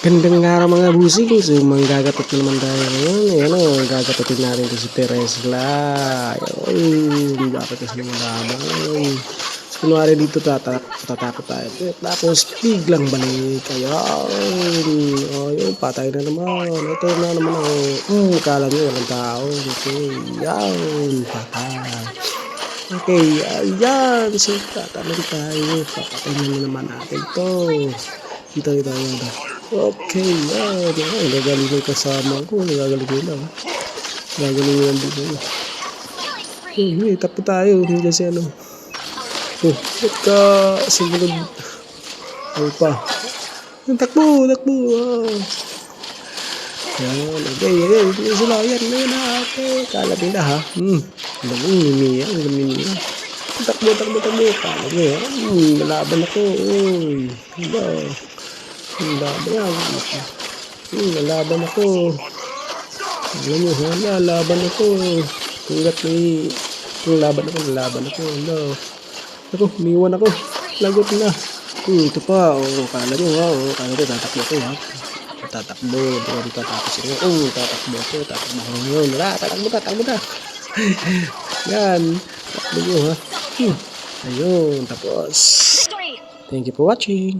Gandang araw mga busing. So manggagatot na naman tayo ngayon. Ayan o, gagatotin natin to si Teresla. Ayun, bakit kasi malaman. So kunwari dito tatakot tayo. Tapos biglang balik. Ayan. Ayun, patay na naman. Ito na naman ako. Kala nyo walang tao. Okay, yan. Patay. Okay, ayan. So tatanong tayo. Papatayin na naman natin to. Dito. Okay, yan. Nagagaling yung kasama ko. Nagagaling ko lang. Nagagaling yung dito. Tapo tayo. Hindi kasi ano. Ba't ka sumunod? Ay pa. Takbo. Yan. Okay. Hindi sila. Yan. Okay. Kalat nila ha. Lumiya. Takbo. Kala nyo. Nalaban ako. Uy. Diba? Lalaban ako. Alam nyo ha, lalaban ako. Hanggat may lalaban ako. Ako, umiwan ako. Lagot na. Ito pa. Kala nyo ha. Kala nyo, tatakbo ko ha. Tatakbo. Doon tatapos yun. Tatakbo ko. Tatakbo na. Yan. Takbo nyo ha. Ayun, tapos. Thank you for watching.